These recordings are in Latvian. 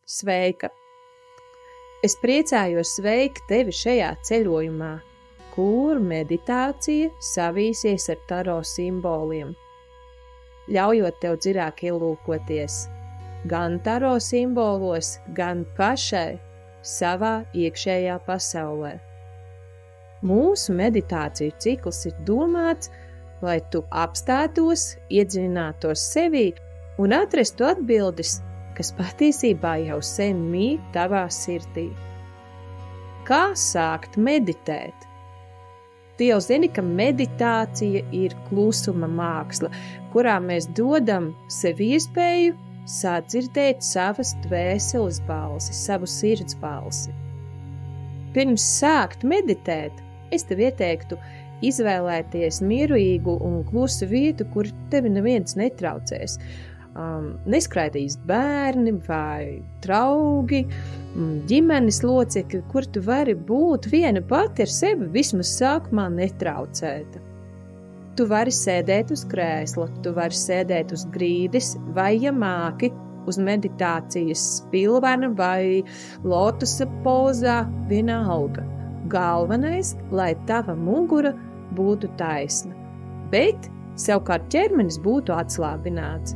Sveika! Es priecājos sveikt tevi šajā ceļojumā, kur meditācija savīsies ar taro simboliem, ļaujot tev dziļāk ielūkoties gan taro simbolos, gan pašai savā iekšējā pasaulē. Mūsu meditāciju cikls ir domāts, lai tu apstātos, iedziļinātos sevī un atrastu atbildes, kas patiesībā jau sen mīt tavā sirdī. Kā sākt meditēt? Tu jau zini, ka meditācija ir klusuma māksla, kurā mēs dodam sev iespēju sadzirdēt savas dvēseles balsi, savu sirds balsi. Pirms sākt meditēt, es tev ieteiktu izvēlēties mierīgu un klusu vietu, kur tevi neviens netraucēs. Neskraidīs bērni vai draugi, ģimenes locekļi, kur tu vari būt viena pati ar sevi vismaz sākumā netraucēta. Tu vari sēdēt uz krēsla, tu vari sēdēt uz grīdas vai, ja māki, uz meditācijas spilvena vai lotusa pozā, vienalga. Galvenais, lai tava mugura būtu taisna, bet savukārt ķermenis būtu atslābināts.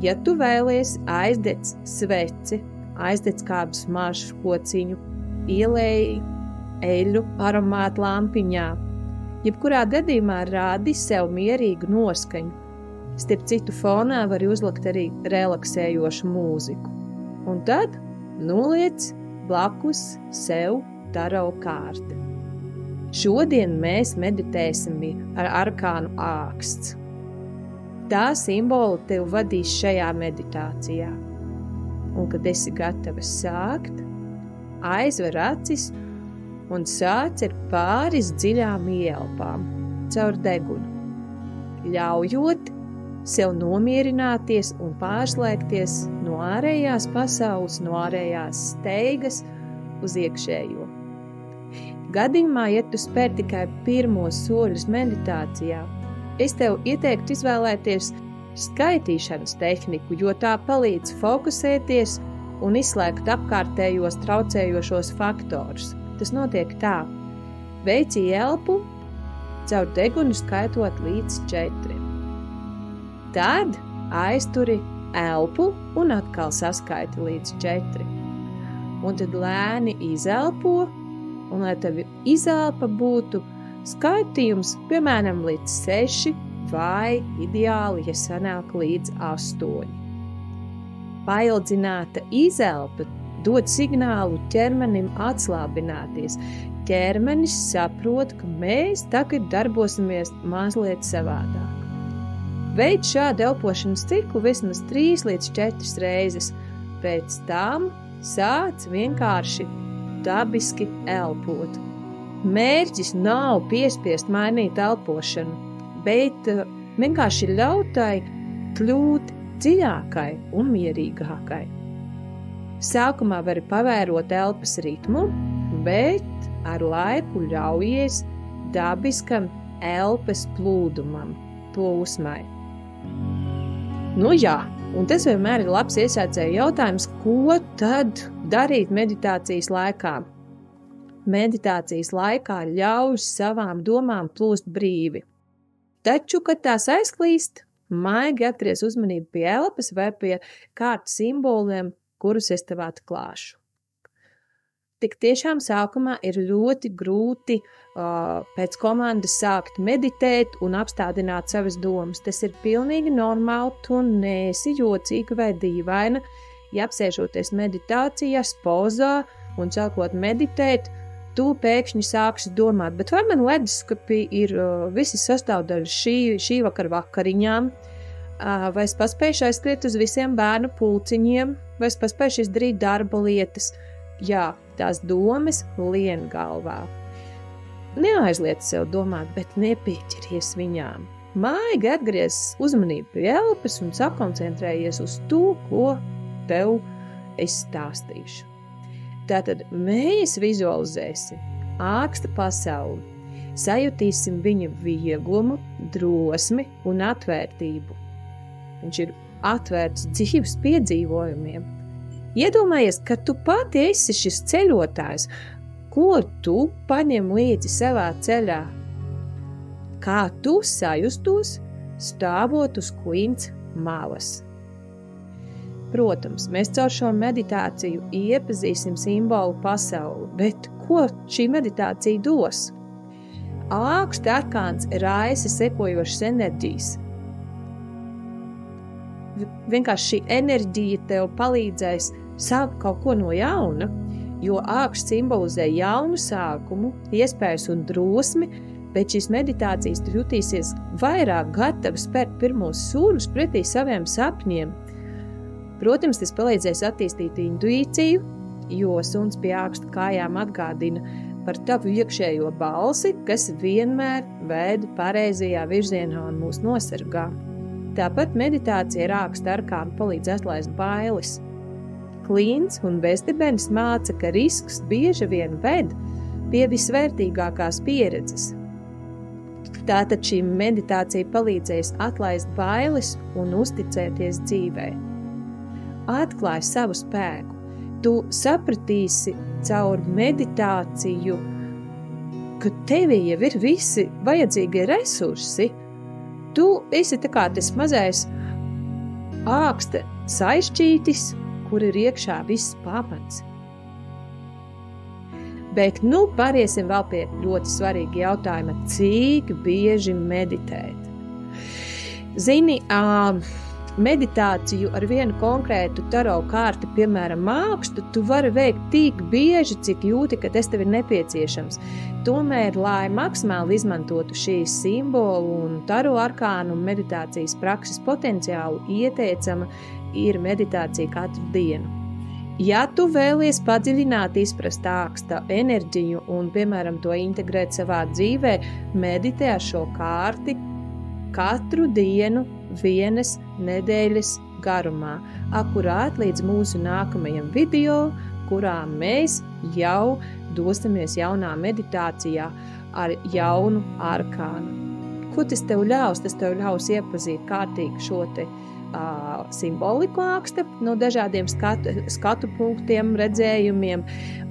Ja tu vēlies, aizdedz sveci, aizdedz kādu smaržu kociņu, ielēji eļļu aromātu lampiņā, jebkurā gadījumā rādi sev mierīgu noskaņu. Starp citu fonā var uzlikt arī relaksējošu mūziku. Un tad noliec blakus sev taro kārti. Šodien mēs meditēsim ar arkānu āksts. Tā simbola tev vadīs šajā meditācijā. Un, kad esi gatava sākt, aizver acis un sāc ar pāris dziļām ieelpām caur degunu, ļaujot sev nomierināties un pārslēgties no ārējās pasaules, no ārējās steigas uz iekšējo. Gadījumā, ja tu spēr tikai pirmos soļus meditācijā, es tev ieteiktu izvēlēties skaitīšanas tehniku, jo tā palīdz fokusēties un izslēgt apkārtējos traucējošos faktorus. Tas notiek tā. Veici elpu, caur degunu skaitot līdz 4. Tad aizturi elpu un atkal saskaiti līdz 4. Un tad lēni izelpo, un lai tev izelpa būtu skaitījums, piemēram, līdz 6 vai ideāli, ja sanāk līdz 8. Paildzināta izelpa dod signālu ķermenim atslābināties. Ķermenis saprot, ka mēs tagad darbosimies mazliet savādāk. Veic šādu elpošanas ciklu vismaz 3 līdz 4 reizes. Pēc tam sāc vienkārši dabiski elpot. Mērķis nav piespiest mainīt elpošanu, bet vienkārši ļaut tai kļūt dziļākai un mierīgākai. Sākumā vari pavērot elpas ritmu, bet ar laiku ļaujies dabiskam elpas plūdumam, plūsmai. Nu jā, un tas vienmēr ir labs iesācēju jautājums, ko tad darīt meditācijas laikā? Meditācijas laikā ļauj savām domām plūst brīvi. Taču, kad tās aizklīst, maigi atries uzmanību pie elpas vai pie kārtas simboliem, kurus es tev atklāšu. Tik tiešām sākumā ir ļoti grūti pēc komandas sākt meditēt un apstādināt savas domas. Tas ir pilnīgi normāli, tu neesi jocīga vai dīvaina, ja apsēžoties meditācijas pozā un sākot meditēt, tu pēkšņi sāksi domāt, bet vai man leduskapī ir visi sastāvdaļas šī vakariņām, vai es paspējuši aizskriet uz visiem bērnu pulciņiem, vai es paspējuši izdarīt darba lietas. Jā, tās domas lien galvā. Neaizliec sev domāt, bet nepieķeries viņām. Maigi atgriez uzmanību pie elpas un sakoncentrējies uz to, ko tev es stāstīšu. Tātad mēs vizualizēsim āksta pasauli, sajutīsim viņa vieglumu, drosmi un atvērtību. Viņš ir atvērts dzīves piedzīvojumiem. Iedomājies, ka tu pati esi šis ceļotājs, ko tu paņem līdzi savā ceļā. Kā tu sajustos, stāvot uz klints malas. Protams, mēs caur šo meditāciju iepazīsim simbolu pasauli, bet ko šī meditācija dos? Āksta arkāns raisa sekojošas enerģijas. Vienkārši šī enerģija tev palīdzēs sākt kaut ko no jauna, jo āksts simbolizē jaunu sākumu, iespējas un drosmi, bet šīs meditācijas tu jutīsies vairāk gatavi spērt pirmos soļus pretī saviem sapņiem. Protams, tas palīdzēs attīstīt intuīciju, jo suns pie āksta kājām atgādina par tavu iekšējo balsi, kas vienmēr vēd pareizajā virzienā un mūs nosargā. Tāpat meditācija ar āksta arkānu palīdz atlaist bailes. Klints un bezdibenis māca, ka risks bieži vien ved pie visvērtīgākās pieredzes. Tātad šī meditācija palīdzēs atlaist bailes un uzticēties dzīvē. Atklāj savu spēku. Tu sapratīsi caur meditāciju, ka tevī jau ir visi vajadzīgie resursi. Tu esi tā kā tas mazais āksta saišķītis, kur ir iekšā viss pamats. Bet pāriesim vēl pie ļoti svarīga jautājuma, cik bieži meditēt. Zini, meditāciju ar vienu konkrētu taro kārti, piemēram, ākstu, tu vari veikt tik bieži, cik jūti, ka tas tev ir nepieciešams. Tomēr, lai maksimāli izmantotu šīs simbolu un taro arkānu un meditācijas prakses potenciālu, ieteicama ir meditācija katru dienu. Ja tu vēlies padziļināt, izprast āksta enerģiju un, piemēram, to integrēt savā dzīvē, meditē ar šo kārti katru dienu vienas nedēļas garumā, akurāt līdz mūsu nākamajam video, kurā mēs jau dosimies jaunā meditācijā ar jaunu arkānu. Ko tas tev ļaus? Tas tev ļaus iepazīt kārtīgi šo te simboliku āksta no dažādiem skatu punktiem, redzējumiem,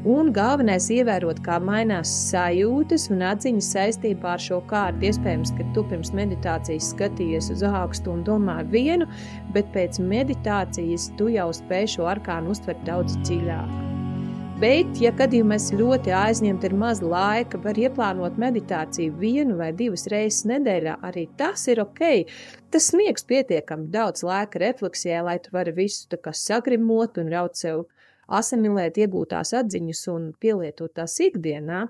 un galvenais ievērot, kā mainās sajūtas un atziņas saistībā ar šo kārtu. Iespējams, ka tu pirms meditācijas skatījies uz ākstu un domā vienu, bet pēc meditācijas tu jau spēj šo arkānu uztvert daudz dziļāk. Bet, ja gadījumā esi ļoti aizņemta ar maz laika, var ieplānot meditāciju 1 vai 2 reizes nedēļā, arī tas ir ok. Tas sniegs pietiekami daudz laika refleksijai, lai tu vari visu tā kā sagrimot un ļaut sev asimilēt iegūtās atziņas un pielietot tās ikdienā.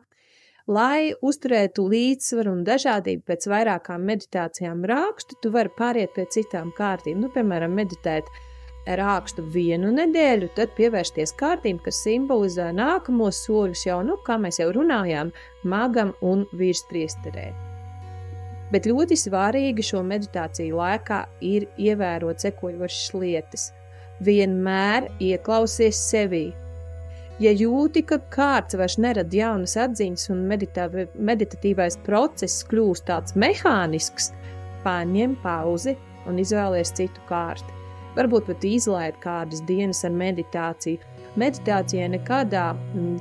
Lai uzturētu līdzsvaru un dažādību pēc vairākām meditācijām ākstu, tu vari pāriet pie citām kārtīm. Piemēram, meditēt ar ākstu 1 nedēļu, tad pievērsties kārtīm, kas simbolizē nākamos soļus jau, kā mēs jau runājām, magam un virspriesterē. Bet ļoti svarīgi šo meditāciju laikā ir ievērot sekojošas lietas. Vienmēr ieklausies sevī. Ja jūti, ka kārts vairs nerada jaunas atziņas un meditatīvais process kļūst tāds mehānisks, paņem pauzi un izvēlies citu kārti. Varbūt pat izlaid kādas dienas ar meditāciju. Meditācijai nekādā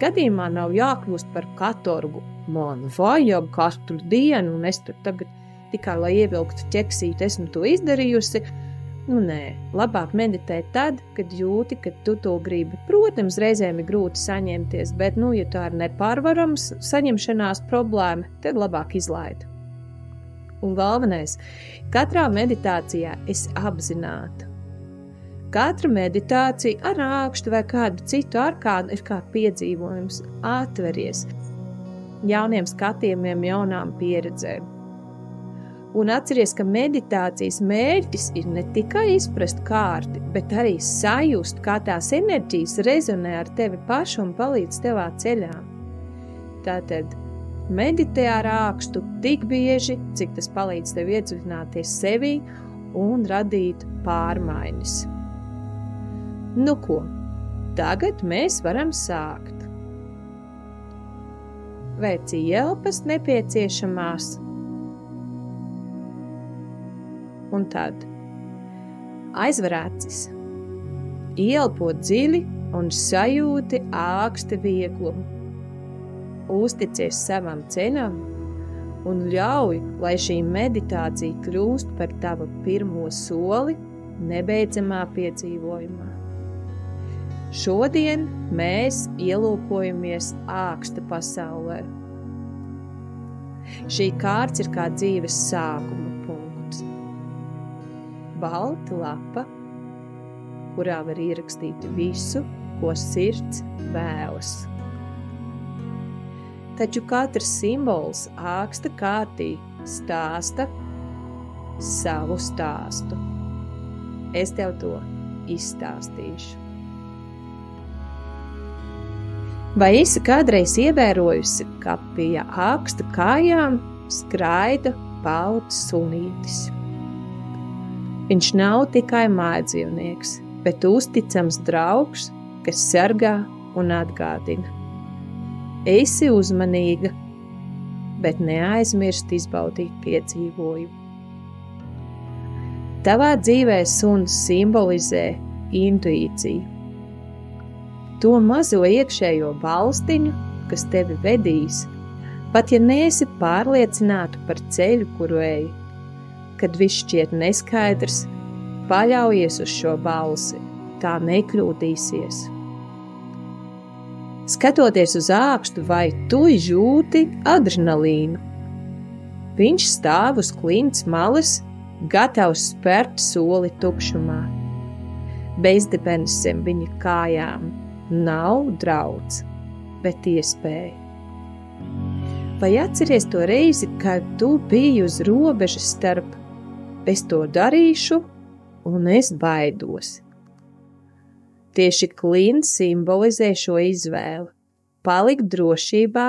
gadījumā nav jākļūst par katorgu. Man vajag katru dienu, un es tur tagad tikai, lai ievilktu ķeksīti, esmu to izdarījusi. Nē, labāk meditēt tad, kad jūti, ka tu to gribi. Protams, reizēm ir grūti saņemties, bet, ja tā ir nepārvarams saņemšanās problēma, tad labāk izlaid. Un galvenais, katrā meditācijā esi apzināta. Katra meditācija ar ākstu vai kādu citu arkānu ir kā piedzīvojums. Atveries jauniem skatījumiem, jaunām pieredzēm. Un atceries, ka meditācijas mērķis ir ne tikai izprast kārti, bet arī sajust, kā tās enerģijas rezonē ar tevi pašu un palīdz tevā ceļā. Tātad meditē ar ākstu tik bieži, cik tas palīdz tev iedziļināties sevī un radīt pārmaiņas. Ko? Tagad mēs varam sākt. Veic ielpas nepieciešamās. Un tad aizver acis. Ielpo dziļi un sajūti āksta vieglumu. Uzticies savam ceļam un ļauj, lai šī meditācija kļūst par tavu pirmo soli nebeidzamā piedzīvojumā. Šodien mēs ielūkojamies āksta pasaulē. Šī kārts ir kā dzīves sākuma punkts. Balta lapa, kurā var ierakstīt visu, ko sirds vēlas. Taču katrs simbols āksta kārtī stāsta savu stāstu. Es tev to izstāstīšu. Vai esi kādreiz ievērojusi, ka pie āksta kājām skraida balts sunītis? Viņš nav tikai mājdzīvnieks, bet uzticams draugs, kas sargā un atgādina. Esi uzmanīga, bet neaizmirst izbaudīt piedzīvojumu. Tavā dzīvē suns simbolizē intuīciju. To mazo iekšējo balstiņu, kas tevi vedīs, pat ja neesi pārliecināta par ceļu, kuru ej. Kad viss šķiet neskaidrs, paļaujies uz šo balsi, tā nekļūdīsies. Skatoties uz ākstu, vai tu jūti adrenalīnu? Viņš stāv uz klints malas, gatavs spērt soli tukšumā. Bezdibens zem viņa kājām. Nav draudz, bet iespēja. Vai atceries to reizi, kad tu biji uz robežas starp es to darīšu un es baidos? Tieši klints simbolizē šo izvēli, palikt drošībā,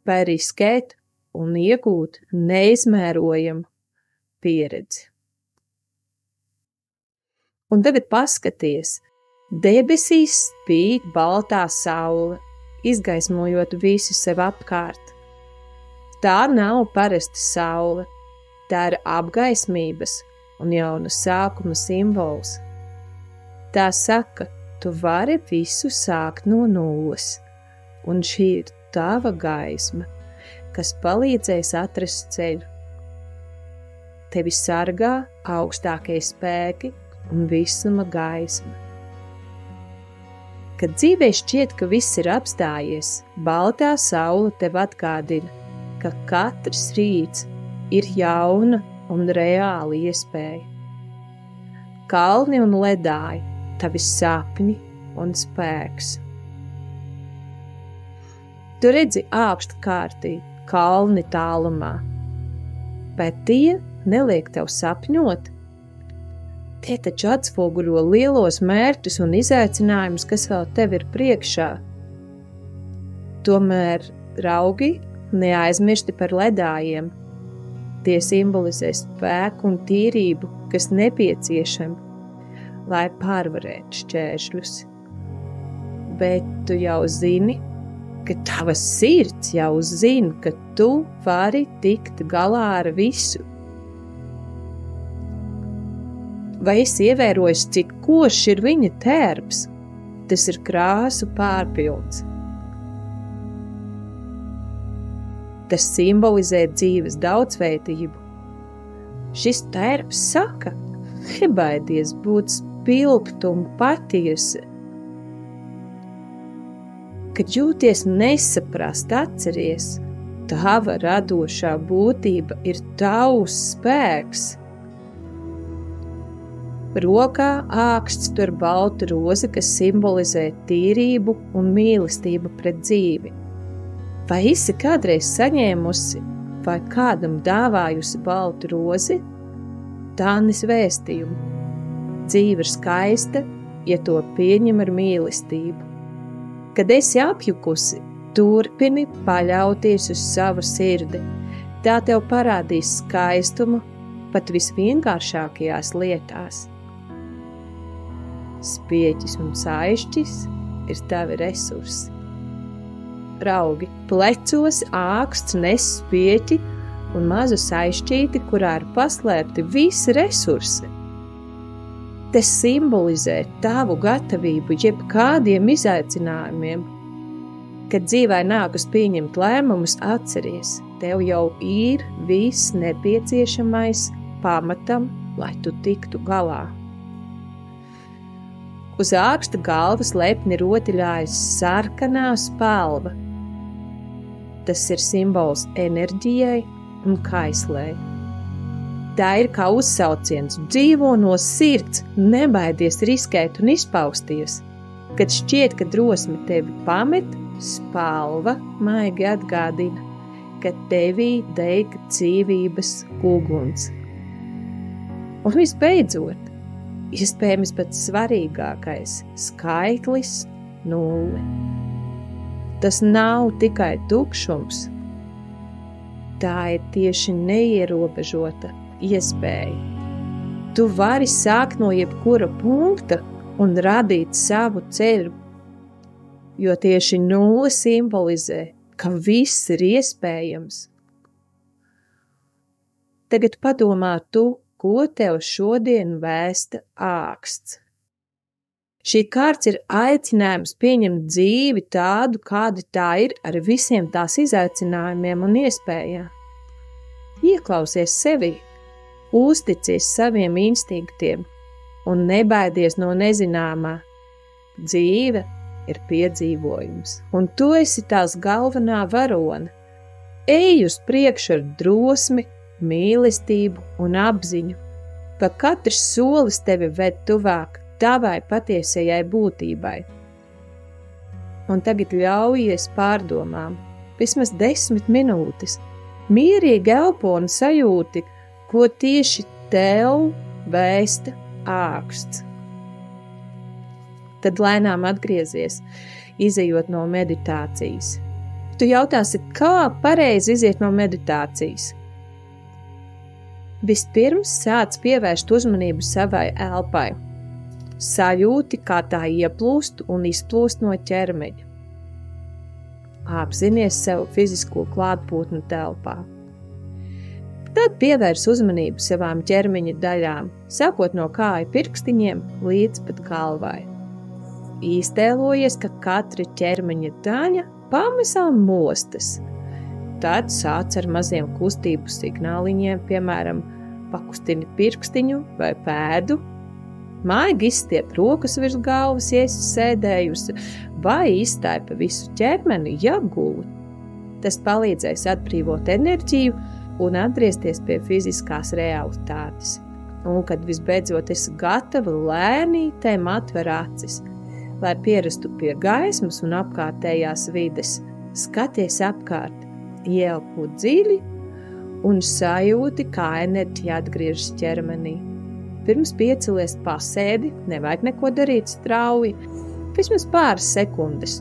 vai riskēt un iegūt neizmērojamu pieredzi. Un tagad paskaties, debesīs spīd baltā saule, izgaismojot visu sev apkārt. Tā nav parasta saule, tā ir apgaismības un jauna sākuma simbols. Tā saka, tu vari visu sākt no nulles, un šī ir tava gaisma, kas palīdzēs atrast ceļu. Tevi sargā augstākie spēki un visuma gaisma. Kad dzīvē šķiet, ka viss ir apstājies, baltā saule tev atgādina, ka katrs rīts ir jauna un reāla iespēja. Kalni un ledāji, tavi sapņi un spēks. Tu redzi āksta kārtī, kalni tālumā, bet tie neliek tev sapņot. Tie taču atspoguļo lielos mērķus un izaicinājumus, kas vēl tev ir priekšā. Tomēr raugi neaizmirsti par ledājiem. Tie simbolizē spēku un tīrību, kas nepieciešami, lai pārvarētu šķēršļus. Bet tu jau zini, ka tava sirds jau zina, ka tu vari tikt galā ar visu. Vai esi ievērojis, cik košs ir viņa tērps? Tas ir krāsu pārpilns. Tas simbolizē dzīves daudzveidību. Šis tērps saka, nebaidies būt spilgt un patiesa. Kad jūties nesaprast, atceries, tava radošā būtība ir tavs spēks. Rokā āksts tur balta roze, kas simbolizē tīrību un mīlestību pret dzīvi. Vai esi kādreiz saņēmusi vai kādam dāvājusi baltu rozi? Tānis vēstījumu. Dzīve ir skaista, ja to pieņem ar mīlestību. Kad esi apjukusi, turpini paļauties uz savu sirdi. Tā tev parādīs skaistumu pat visvienkāršākajās lietās. Spieķis un saišķis ir tavi resursi. Raugi, plecos āksts nes spieķi un mazu saišķīti, kurā ir paslēpti visi resursi. Tas simbolizē tavu gatavību jebkādiem izaicinājumiem. Kad dzīvē nākas pieņemt lēmumus, atceries, tev jau ir viss nepieciešamais pamatam, lai tu tiktu galā. Uz āksta galvas lepni rotaļājas sarkanā spalva. Tas ir simbols enerģijai un kaislei. Tā ir kā uzsauciens, dzīvo no sirds, nebaidies riskēt un izpausties. Kad šķiet, ka drosme tevi pamet, spalva maigi atgādina, ka tevī deg dzīvības uguns. Un visbeidzot, iespējams pats svarīgākais skaitlis 0. Tas nav tikai tukšums, tā ir tieši neierobežota iespēja. Tu vari sākt no jebkura punkta un radīt savu ceļu, jo tieši 0 simbolizē, ka viss ir iespējams. Tagad padomā tu, ko tev šodien vēsta āksts. Šī kārts ir aicinājums pieņemt dzīvi tādu, kāda tā ir, ar visiem tās izaicinājumiem un iespējām. Ieklausies sevī, uzticies saviem instinktiem un nebaidies no nezināmā. Dzīve ir piedzīvojums, un tu esi tās galvenā varone. Ej uz priekšu ar drosmi, mīlestību un apziņu, ka katrs solis tevi ved tuvāk tavai patiesajai būtībai. Un tagad ļaujies pārdomām, vismaz 10 minūtes, mierīgi elpo un sajūti, ko tieši tev vēsta āksts. Tad lēnām atgriezies, izejot no meditācijas. Tu jautāsi, kā pareizi iziet no meditācijas? Vispirms sāc pievērst uzmanību savai elpai. Sajūti, kā tā ieplūst un izplūst no ķermeņa. Apzinies sev fizisko klātbūtni telpā. Tad pievērs uzmanību savām ķermeņa daļām, sākot no kāju pirkstiņiem līdz pat galvai. Iztēlojies, ka katra ķermeņa daļa pamazām mostas. Tad sāc ar maziem kustību signāliņiem, piemēram, pakustini pirkstiņu vai pēdu, maigi izstiep rokas virs galvas, ja esi sēdējusi, vai izstāj pa visu ķermeni, ja guli. Tas palīdzēs atbrīvot enerģiju un atgriezties pie fiziskās realitātes. Un, kad visbeidzot esi gatava, lēnītēm atver acis, lai pierastu pie gaismas un apkārtējās vides. Skaties apkārt, ieelpo dziļi un sajūti, kā enerģija atgriežas ķermenī. Pirms piecelies pasēdi, nevajag neko darīt strauji, vismaz pāris sekundes.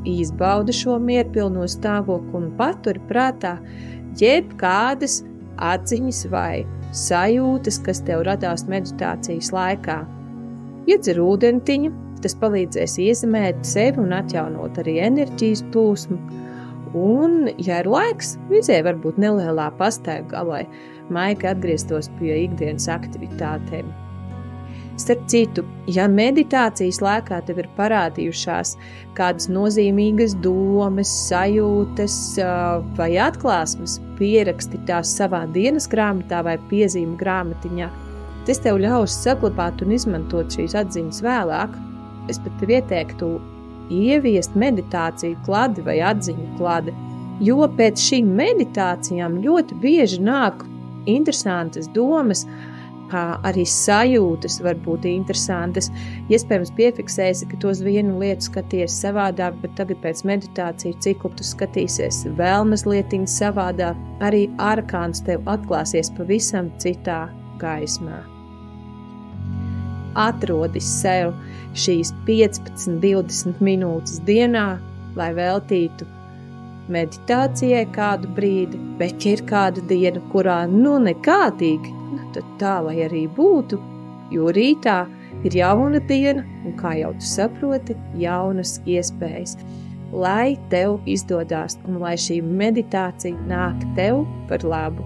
Izbaudi šo mierpilno stāvokli un paturi prātā jebkādas atziņas vai sajūtas, kas tev radās meditācijas laikā. Iedzer ūdentiņu, tas palīdzēs iezemēt sevi un atjaunot arī enerģijas plūsmu. Un, ja ir laiks, vizē varbūt nelielā pastaiga, lai maigi atgrieztos pie ikdienas aktivitātēm. Starp citu, ja meditācijas laikā tev ir parādījušās kādas nozīmīgas domas, sajūtas vai atklāsmes, pieraksti tās savā dienas grāmatā vai piezīmu grāmatiņā, tas tev ļaus saglabāt un izmantot šīs atziņas vēlāk. Es pat tev ieteiktu ieviest meditāciju kladi vai atziņu kladi, jo pēc šīm meditācijām ļoti bieži nāk interesantas domas, kā arī sajūtas var būt interesantas. Iespējams piefiksēsi, ka tos vienu lietu skaties savādāk, bet tagad pēc meditāciju ciklu tu skatīsies vēl mazlietiņ savādāk. Arī arkāns tev atklāsies pavisam citā gaismā. Atrodi sev šīs 15-20 minūtes dienā, lai veltītu meditācijai kādu brīdi, bet ja ir kāda diena, kurā nekādīgi, tad tā, lai arī būtu, jo rītā ir jauna diena un, kā jau tu saproti, jaunas iespējas. Lai tev izdodās un lai šī meditācija nāk tev par labu.